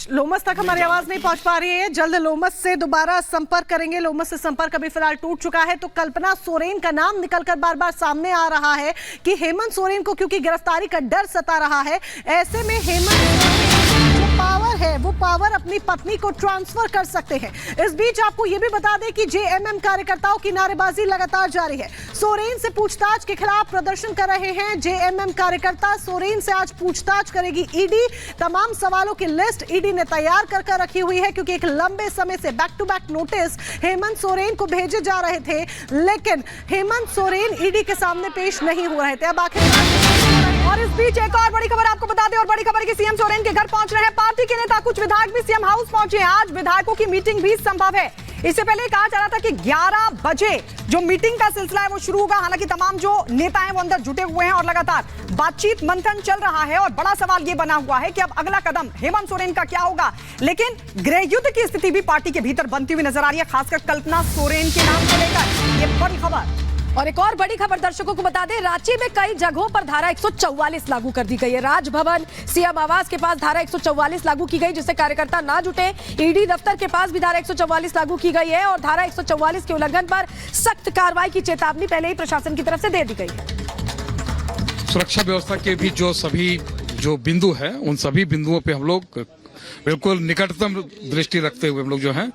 लोमस तक हमारी आवाज नहीं पहुंच पा रही है। जल्द लोमस से दोबारा संपर्क करेंगे। लोमस से संपर्क अभी फिलहाल टूट चुका है। तो कल्पना सोरेन का नाम निकलकर बार बार सामने आ रहा है कि हेमंत सोरेन को क्योंकि गिरफ्तारी का डर सता रहा है, ऐसे में हेमंत जो पावर है वो पावर अपनी पत्नी को ट्रांसफर कर सकते हैं। इस बीच आपको यह भी बता दें कि जेएमएम कार्यकर्ताओं की नारेबाजी लगातार जारी है। सोरेन से पूछताछ के खिलाफ प्रदर्शन कर रहे हैं जेएमएम कार्यकर्ता। सोरेन से आज पूछताछ करेगी ईडी। तमाम सवालों की लिस्ट ईडी ने तैयार कर रखी हुई है, क्योंकि एक लंबे समय से back to back notice Hemant Soren को भेजे जा रहे थे, लेकिन हेमंत सोरेन ईडी के सामने पेश नहीं हो रहे थे। अब आखिर और इस बीच एक और बड़ी खबर आपको बता दें, और बड़ी खबर कि सीएम सोरेन के घर पहुंच रहे हैं पार्टी के नेता। कुछ विधायक भी सीएम हाउस पहुंचे हैं। आज विधायकों की मीटिंग भी संभव है। इससे पहले कहा जा रहा था कि 11 बजे जो मीटिंग का सिलसिला है वो शुरू होगा। हालांकि तमाम जो नेता हैं वो अंदर जुटे हुए हैं और लगातार बातचीत मंथन चल रहा है। और बड़ा सवाल ये बना हुआ है कि अब अगला कदम हेमंत सोरेन का क्या होगा। लेकिन गृह युद्ध की स्थिति भी पार्टी के भीतर बनती हुई नजर आ रही है, खासकर कल्पना सोरेन के नाम को लेकर। ये बड़ी खबर। और एक और बड़ी खबर दर्शकों को बता दें, रांची में कई जगहों पर धारा 144 लागू कर दी गई है। राजभवन, सीएम आवास के पास धारा 144 लागू की गई, जिससे कार्यकर्ता ना जुटे। ईडी दफ्तर के पास भी धारा 144 लागू की गई है और धारा 144 के उल्लंघन पर सख्त कार्रवाई की चेतावनी पहले ही प्रशासन की तरफ से दे दी गई है। सुरक्षा व्यवस्था के भी सभी बिंदु है, उन सभी बिंदुओं पे हम लोग बिल्कुल निकटतम दृष्टि रखते हुए हम लोग जो है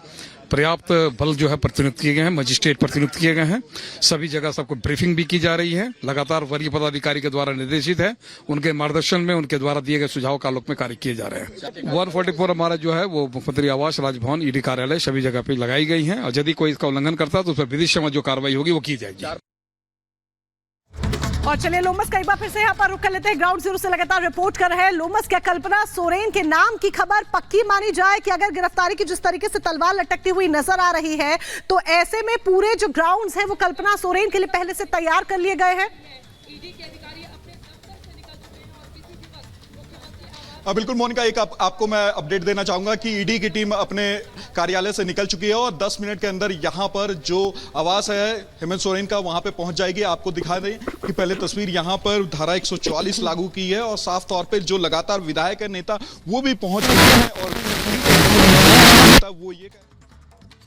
पर्याप्त बल जो है प्रतिनियुक्त किए गए हैं, मजिस्ट्रेट प्रतिनियुक्त किए गए हैं। सभी जगह सबको ब्रीफिंग भी की जा रही है। लगातार वरीय पदाधिकारी के द्वारा निर्देशित है, उनके मार्गदर्शन में उनके द्वारा दिए गए सुझाव का आलोक में कार्य किए जा रहे हैं। 144 हमारा जो है वो मुख्यमंत्री आवास, राजभवन, ईडी कार्यालय सभी जगह पे लगाई गई है। और यदि कोई इसका उल्लंघन करता है तो उस पर विधिक समझ जो कार्रवाई होगी वो की जाएगी। और चलिए लोमस का एक बार फिर से यहाँ पर रुक कर लेते हैं। ग्राउंड जीरो से लगातार रिपोर्ट कर रहे हैं लोमस। क्या कल्पना सोरेन के नाम की खबर पक्की मानी जाए कि अगर गिरफ्तारी की जिस तरीके से तलवार लटकती हुई नजर आ रही है, तो ऐसे में पूरे जो ग्राउंड्स हैं वो कल्पना सोरेन के लिए पहले से तैयार कर लिए गए हैं? बिल्कुल मोनिका, एक आपको मैं अपडेट देना चाहूंगा कि ईडी की टीम अपने कार्यालय से निकल चुकी है और 10 मिनट के अंदर यहां पर जो आवास है हेमंत सोरेन का वहां पे पहुंच जाएगी। आपको दिखा दें कि पहले तस्वीर यहां पर धारा 144 लागू की है और साफ तौर पे जो लगातार विधायक है, नेता, वो भी पहुंच चुके हैं और वो ये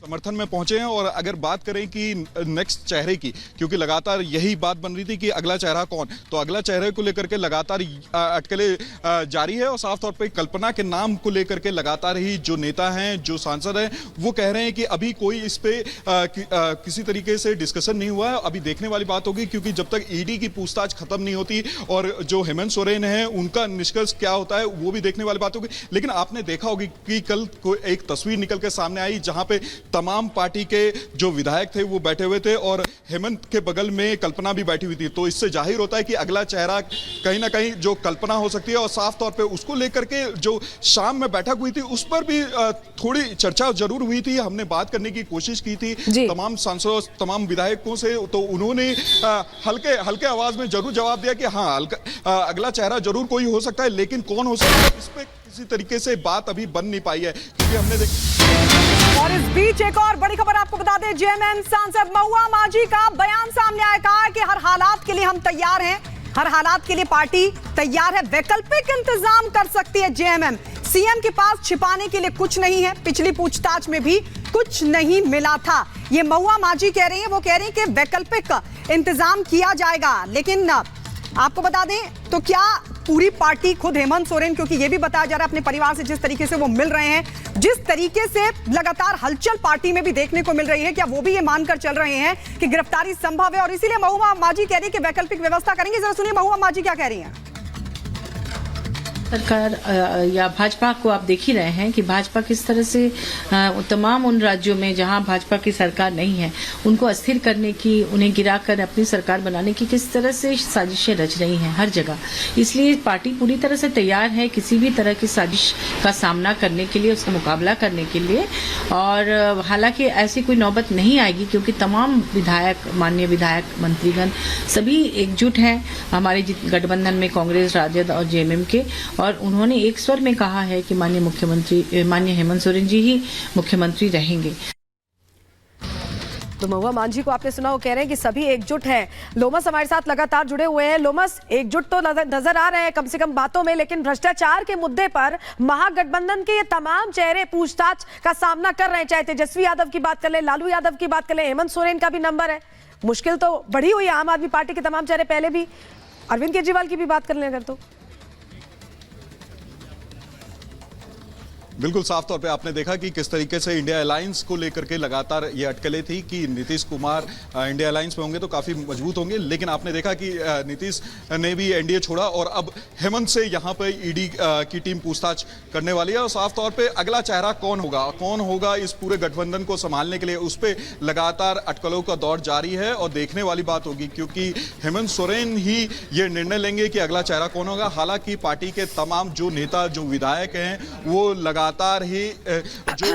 समर्थन में पहुंचे हैं। और अगर बात करें कि नेक्स्ट चेहरे की, क्योंकि लगातार यही बात बन रही थी कि अगला चेहरा कौन, तो अगला चेहरे को लेकर के लगातार अटकलें जारी है। और साफ तौर पे कल्पना के नाम को लेकर के लगातार ही जो नेता हैं, जो सांसद हैं, वो कह रहे हैं कि अभी कोई इस पे किसी तरीके से डिस्कशन नहीं हुआ है। अभी देखने वाली बात होगी, क्योंकि जब तक ईडी की पूछताछ खत्म नहीं होती और जो हेमंत सोरेन है उनका निष्कर्ष क्या होता है वो भी देखने वाली बात होगी। लेकिन आपने देखा होगी कि कल एक तस्वीर निकल के सामने आई जहां पे तमाम पार्टी के जो विधायक थे वो बैठे हुए थे और हेमंत के बगल में कल्पना भी बैठी हुई थी। तो इससे जाहिर होता है कि अगला चेहरा कहीं ना कहीं जो कल्पना हो सकती है। और साफ तौर पे उसको लेकर के जो शाम में बैठक हुई थी उस पर भी थोड़ी चर्चा जरूर हुई थी। हमने बात करने की कोशिश की थी तमाम सांसदों, तमाम विधायकों से, तो उन्होंने हल्के हल्के आवाज में जरूर जवाब दिया कि हाँ अगला चेहरा जरूर कोई हो सकता है, लेकिन कौन हो सकता है इस पे किसी तरीके से बात अभी बन नहीं पाई है, क्योंकि हमने और इस बीच एक और बड़ी खबर आपको बता दें, जेएमएम सांसद महुआ माझी का बयान सामने आया। कहा कि हर हालात के लिए हम तैयार हैं, हर हालात के लिए पार्टी तैयार है, वैकल्पिक इंतजाम कर सकती है जेएमएम। सीएम के पास छिपाने के लिए कुछ नहीं है, पिछली पूछताछ में भी कुछ नहीं मिला था, ये महुआ माझी कह रही है। वो कह रही है कि वैकल्पिक इंतजाम किया जाएगा। लेकिन आपको बता दें तो क्या पूरी पार्टी, खुद हेमंत सोरेन, क्योंकि ये भी बताया जा रहा है अपने परिवार से जिस तरीके से वो मिल रहे हैं, जिस तरीके से लगातार हलचल पार्टी में भी देखने को मिल रही है, क्या वो भी ये मानकर चल रहे हैं कि गिरफ्तारी संभव है और इसीलिए महुआ माझी कह रही है कि वैकल्पिक व्यवस्था करेंगे? जरा सुनिए महुआ माझी क्या कह रही हैं। सरकार या भाजपा को आप देख ही रहे हैं कि भाजपा किस तरह से तमाम उन राज्यों में जहां भाजपा की सरकार नहीं है उनको अस्थिर करने की, उन्हें गिराकर अपनी सरकार बनाने की किस तरह से साजिशें रच रही हैं हर जगह। इसलिए पार्टी पूरी तरह से तैयार है किसी भी तरह की साजिश का सामना करने के लिए, उसका मुकाबला करने के लिए। और हालांकि ऐसी कोई नौबत नहीं आएगी, क्योंकि तमाम विधायक, माननीय विधायक, मंत्रीगण सभी एकजुट हैं हमारे गठबंधन में, कांग्रेस, राजद और जेएमएम के। और उन्होंने एक स्वर में कहा है कि माननीय हेमंत सोरेन जी ही मुख्यमंत्री रहेंगे। तो महुआ मांझी को आपने सुना, वो कह रहे हैं कि सभी एकजुट हैं। लोमस हमारे साथ लगातार जुड़े हुए हैं। लोमस, एकजुट तो नजर आ रहे हैं कम से कम बातों में, लेकिन भ्रष्टाचार के मुद्दे पर महागठबंधन के ये तमाम चेहरे पूछताछ का सामना कर रहे हैं। चाहे तेजस्वी यादव की बात कर ले, लालू यादव की बात कर ले, हेमंत सोरेन का भी नंबर है। मुश्किल तो बढ़ी हुई है आम आदमी पार्टी के तमाम चेहरे पहले भी। अरविंद केजरीवाल की भी बात कर लें अगर तो बिल्कुल साफ तौर पे आपने देखा कि किस तरीके से इंडिया अलायंस को लेकर के लगातार ये अटकलें थी कि नीतीश कुमार इंडिया अलायंस में होंगे तो काफी मजबूत होंगे, लेकिन आपने देखा कि नीतीश ने भी एनडीए छोड़ा और अब हेमंत से यहां पे ईडी की टीम पूछताछ करने वाली है। और साफ तौर पे अगला चेहरा कौन होगा इस पूरे गठबंधन को संभालने के लिए, उस पर लगातार अटकलों का दौर जारी है और देखने वाली बात होगी, क्योंकि हेमंत सोरेन ही ये निर्णय लेंगे कि अगला चेहरा कौन होगा। हालांकि पार्टी के तमाम जो नेता, जो विधायक हैं, वो लगातार ही जो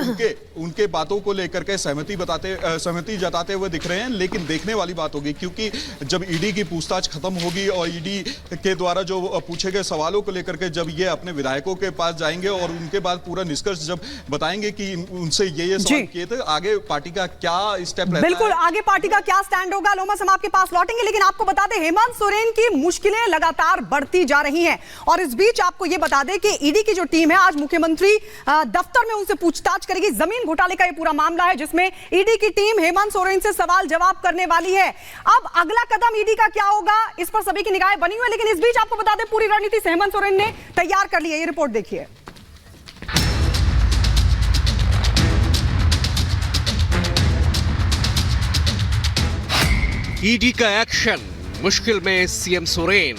उनके बातों को लेकर के सहमति जताते हुए दिख रहे हैं। लेकिन देखने वाली बात होगी, क्योंकि जब ईडी की पूछताछ खत्म होगी और ईडी के द्वारा जो पूछे गए सवालों को लेकर के जब ये अपने विधायकों के पास जाएंगे और उनके बाद पूरा निष्कर्ष जब बताएंगे कि उनसे ये सवाल किए थे, आगे पार्टी का क्या स्टेप रहता है। बिल्कुल, आगे पार्टी का क्या स्टैंड होगा, लोमस हम आपके पास लौटेंगे। लेकिन आपको बता दें, हेमंत सोरेन की मुश्किलें लगातार बढ़ती जा रही हैं और इस बीच आपको यह बता दें कि ईडी की जो टीम है आज मुख्यमंत्री दफ्तर में उनसे पूछताछ करेगी। जमीन घोटाले का यह पूरा मामला है जिसमें ईडी की टीम हेमंत सोरेन से सवाल जवाब करने वाली है। अब अगला कदम ईडी का क्या होगा, इस पर सभी की निगाहें बनी हुई है। लेकिन इस बीच आपको बता दें, पूरी रणनीति से हेमंत सोरेन ने तैयार कर ली है। ये रिपोर्ट देखिए। ईडी का एक्शन, मुश्किल में सीएम सोरेन,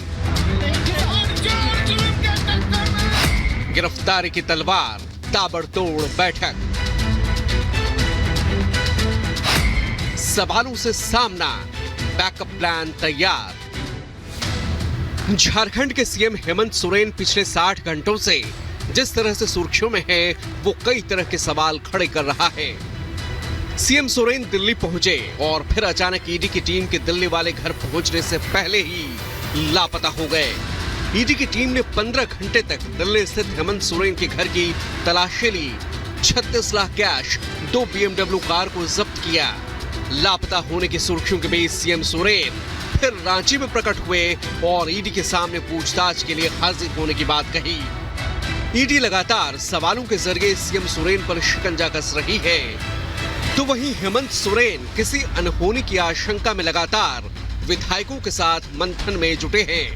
गिरफ्तारी की तलवार, ताबड़तोड़ बैठक, सवालों से सामना, बैकअप प्लान तैयार। झारखंड के सीएम हेमंत सोरेन पिछले 60 घंटों से जिस तरह से सुर्खियों में है, वो कई तरह के सवाल खड़े कर रहा है। सीएम सोरेन दिल्ली पहुंचे और फिर अचानक ईडी की टीम के दिल्ली वाले घर पहुंचने से पहले ही लापता हो गए। ईडी की टीम ने 15 घंटे तक दिल्ली स्थित हेमंत सोरेन के घर की तलाशी ली। 36 लाख कैश, 2 BMW कार को जब्त किया। लापता होने की सुर्खियों के बीच सीएम सोरेन फिर रांची में प्रकट हुए और ईडी के सामने पूछताछ के लिए हाजिर होने की बात कही। ईडी लगातार सवालों के जरिए सीएम सोरेन पर शिकंजा कस रही है, तो वहीं हेमंत सोरेन किसी अनहोनी की आशंका में लगातार विधायकों के साथ मंथन में जुटे हैं।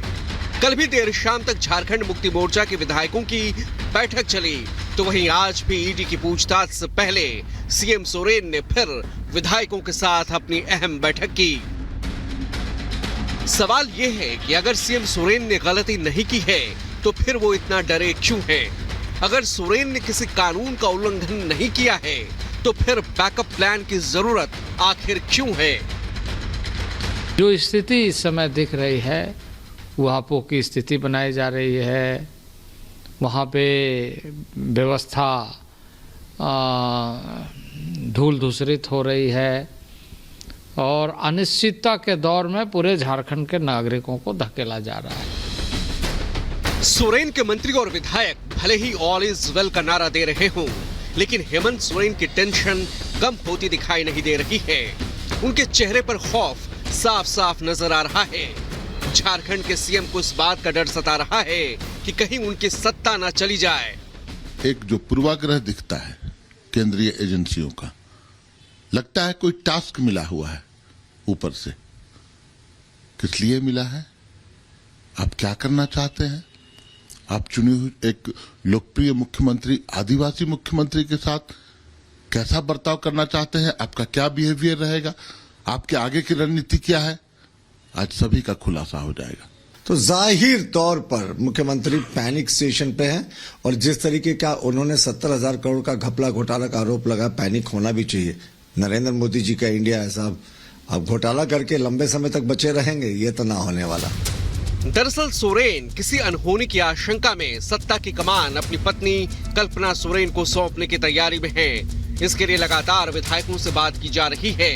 कल भी देर शाम तक झारखंड मुक्ति मोर्चा के विधायकों की बैठक चली, तो वहीं आज भी ईडी की पूछताछ से पहले सीएम सोरेन ने फिर विधायकों के साथ अपनी अहम बैठक की। सवाल यह है कि अगर सीएम सोरेन ने गलती नहीं की है तो फिर वो इतना डरे क्यों है? अगर सोरेन ने किसी कानून का उल्लंघन नहीं किया है तो फिर बैकअप प्लान की जरूरत आखिर क्यों है? जो स्थिति इस समय दिख रही है, वहाँ की स्थिति बनाई जा रही है, वहाँ पे व्यवस्था धूल धूसरित हो रही है और अनिश्चितता के दौर में पूरे झारखंड के नागरिकों को धकेला जा रहा है। सोरेन के मंत्री और विधायक भले ही ऑल इज वेल का नारा दे रहे हों, लेकिन हेमंत सोरेन की टेंशन कम होती दिखाई नहीं दे रही है। उनके चेहरे पर खौफ साफ साफ नजर आ रहा है। झारखंड के सीएम को इस बात का डर सता रहा है कि कहीं उनकी सत्ता न चली जाए। एक जो पूर्वाग्रह दिखता है केंद्रीय एजेंसियों का, लगता है कोई टास्क मिला हुआ है ऊपर से। किस लिए मिला है? आप क्या करना चाहते हैं? आप चुनी हुई एक लोकप्रिय मुख्यमंत्री, आदिवासी मुख्यमंत्री के साथ कैसा बर्ताव करना चाहते हैं? आपका क्या बिहेवियर रहेगा? आपके आगे की रणनीति क्या है? आज सभी का खुलासा हो जाएगा। तो जाहिर तौर पर मुख्यमंत्री पैनिक स्टेशन पे हैं और जिस तरीके का उन्होंने 70,000 करोड़ का घपला घोटाला का आरोप लगा, पैनिक होना भी चाहिए। नरेंद्र मोदी जी का इंडिया है साहब, अब घोटाला करके लंबे समय तक बचे रहेंगे, ये तो ना होने वाला। दरअसल सोरेन किसी अनहोनी की आशंका में सत्ता की कमान अपनी पत्नी कल्पना सोरेन को सौंपने की तैयारी में है। इसके लिए लगातार विधायकों से बात की जा रही है,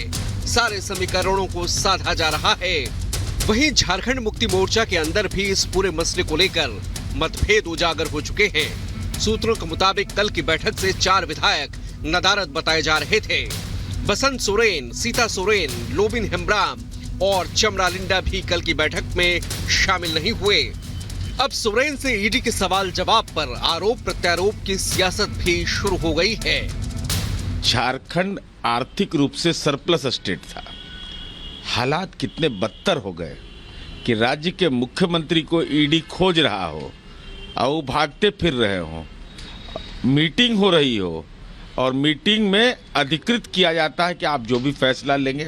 सारे समीकरणों को साधा जा रहा है। वहीं झारखंड मुक्ति मोर्चा के अंदर भी इस पूरे मसले को लेकर मतभेद उजागर हो चुके हैं। सूत्रों के मुताबिक कल की बैठक से 4 विधायक नदारद बताए जा रहे थे। बसंत सोरेन, सीता सोरेन, लोबिन हेम्ब्राम और चमरा लिंडा भी कल की बैठक में शामिल नहीं हुए। अब सोरेन से ईडी के सवाल जवाब पर आरोप प्रत्यारोप की सियासत भी शुरू हो गई है। झारखंड आर्थिक रूप से सरप्लस स्टेट था। हालात कितने बदतर हो गए कि राज्य के मुख्यमंत्री को ईडी खोज रहा हो और वो भागते फिर रहे हो, मीटिंग हो रही हो और मीटिंग में अधिकृत किया जाता है कि आप जो भी फैसला लेंगे